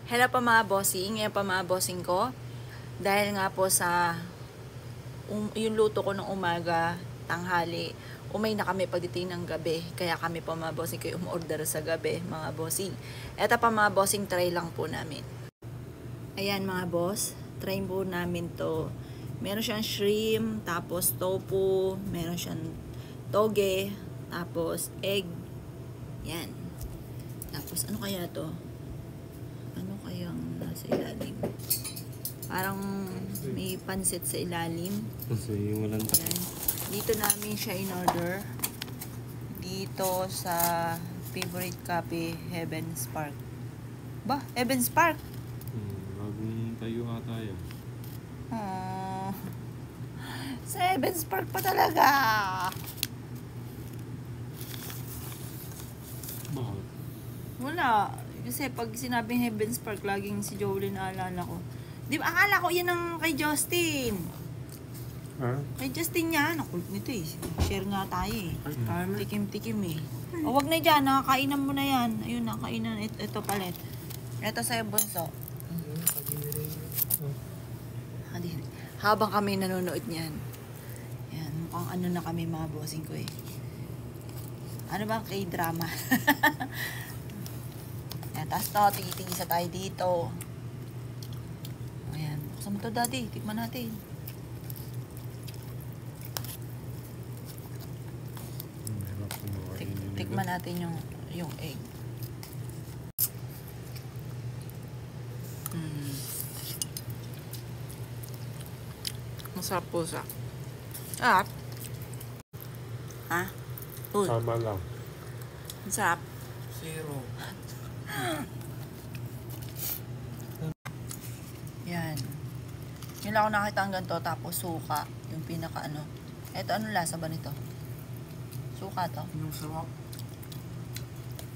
Hello pa mga bossing, ngayon pa mga bossing ko. Dahil nga po sa yung luto ko ng umaga, tanghali, umay na kami pagdating ng gabi. Kaya kami pa mga bossing ko umorder sa gabi mga bossing. Eto pa mga bossing, try lang po namin. Ayan mga boss, try po namin to. Meron siyang shrimp, tapos tofu, meron siyang toge, tapos egg. Yan. Tapos ano kaya to? Ano kayang nasa ilalim? Parang may pansit sa ilalim. Kasi walang Yan. Dito namin siya in order. Dito sa favorite coffee, Heaven's Park. Ba? Heaven's Park? bagong tayo ata yan. Oh. Sa Heaven's Park pa talaga. Bakit? Wala. Kasi pag sinabing Heaven's Park, laging si Jolene naalala ko. Di ba, akala ko yan ang kay Justin. Ha? Kay Justin yan. Ako nito eh. Share nga tayo eh. Tikim-tikim eh. O wag na dyan, nakakainan mo na yan. Ayun, nakakainan. Ito palit. Ito sa'yo, bunso. Habang kami nanonood niyan. Yan, mukhang ano na kami mga bossing ko eh. Ano ba K-drama? Yan, tapos to, tingin-tingin tayo dito. Ayan, buksan mo to daddy, tikman natin. Tikman natin yung egg. Masarap po siya. Sarap. Ha? Uy, Tama lang. masarap. Zero. Yan. Yun lang ako nakita ang ganito, tapos suka. Yung pinaka ano. Eto, anong lasa ba nito? Suka to. Yung sarap.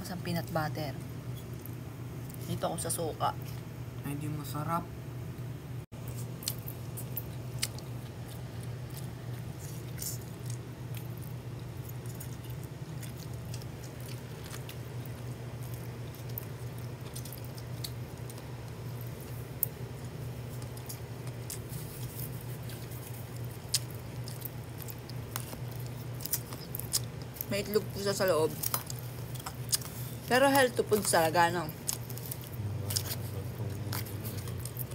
Masang peanut butter. Dito ako sa suka. Ay, di masarap. May itlog po siya sa loob. Pero healthy food talaga, no?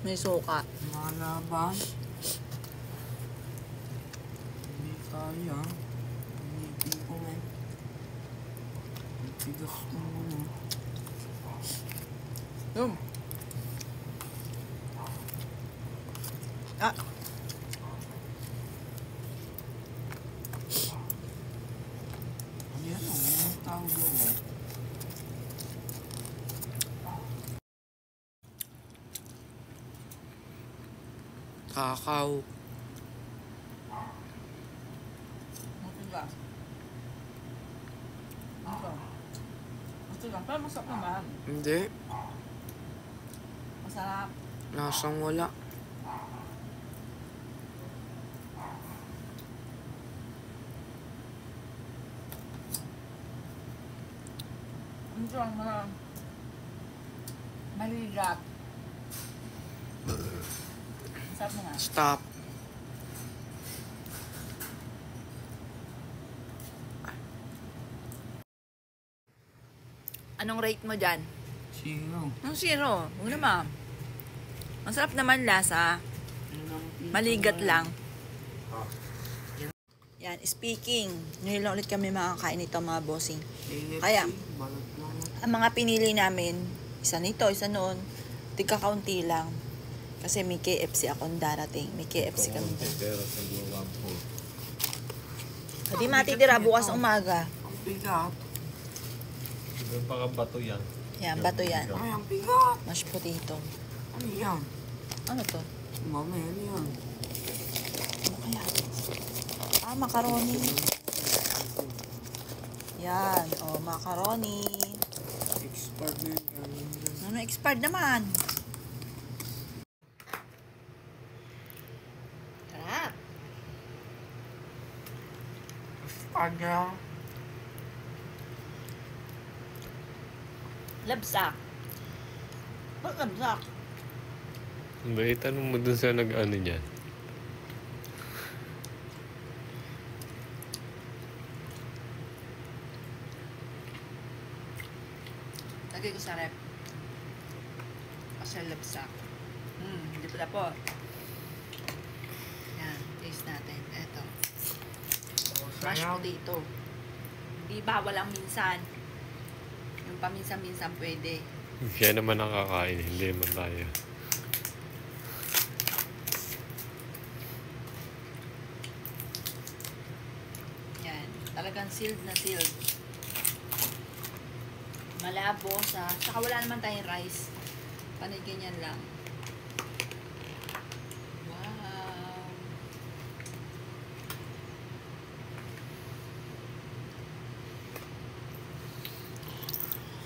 May suka. Malaban. Hindi kaya. Hindi ko eh. Tigas mo muna. Yum. Ah. Ayan o, may tao doon. Kakao. Matigas. Matigas. Pero masarap naman. Hindi. Masarap. Lasang wala. Ito ang mga maligat. Masarap na nga. Stop. Anong rate mo dyan? Zero. Anong zero? Huwag naman. Masarap naman lasa. Maligat lang. Yan, speaking. Ngayon lang ulit kami makakain nito mga bossing. Kaya, Balat lang. ang mga pinili namin, isa nito, isa noon, tigka-kaunti lang. Kasi may KFC akong darating. May KFC kami. Pero sa buwang po. Hindi matitira bukas umaga. Ang bigat. Siguro pa bato yan. Yan, bato yan. Ay, ang bigat. Mashed potato. Ano yan? Ano to? Mami, ano yan? Ano kaya? Ah, macaroni. Yan. Oh, macaroni. Expired na yan. Ano, expired naman. Sarap. Expired na. Labsak. Pagkansak. Ba, itanong mo dun sa nag-ano niyan. Lagay ko sa rep. Kasi lapsak. Hindi pala po. Yan, taste natin. Eto. Mashed Sayang. potato. Hindi bawal ang minsan. Yung paminsan-minsan pwede. Siya naman ang kakain, hindi man tayo. Yan. Talagang sealed na sealed. Malabo sa... Saka wala naman tayong rice. Panay ganyan lang. Wow.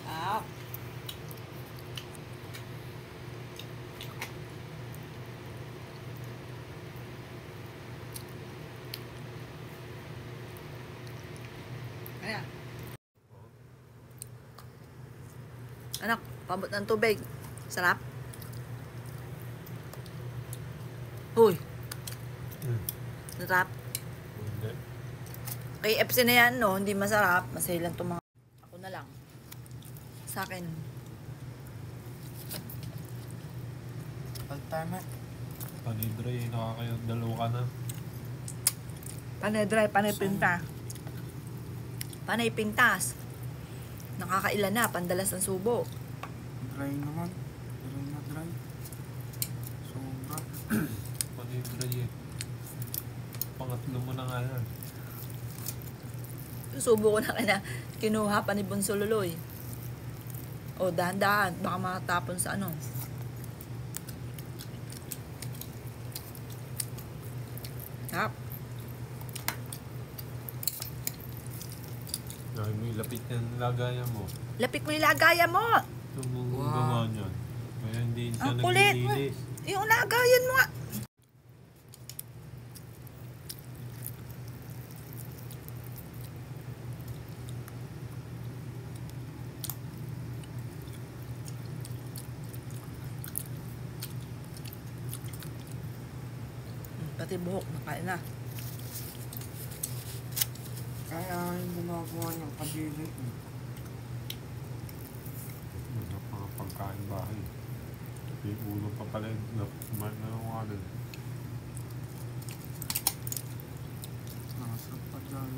Sarap. Ayan. Anak, pabot ng tubig. Sarap. Uy. Sarap. Hindi. KFC na yan, no? Hindi masarap. Masahilan itong mga... Ako na lang. Sa akin. Alternate. Panidre, nakakayo, dalawa ka na. Panay dry, panay pinta. Panay pintas. Nakakailan na, pandalas ng subo. Dry naman. Dry na dry. Sobra. Panidre eh. Pangatlo mo na nga yan. Yung subo ko na kaya kinuha pa ni Bunso Luloy. O, dahan-dahan. Baka makatapon sa ano. Sarap. Dahil mo ilapit yan, lagayan mo. Lapit mo yung lagayan mo. Ito mo Wow. gawa niyan. Kaya hindi siya Ang kulit. naglilinis. Yung lagayan mo nga. Pati buhok, nakain na. Kaya yung ginagawa niyang kadiri. Ano pa nga pagkain bahay. Yung ulo pa pala yung ano. Nasa pa dyan.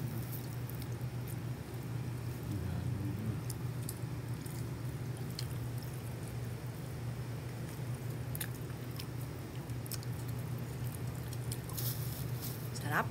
Sarap.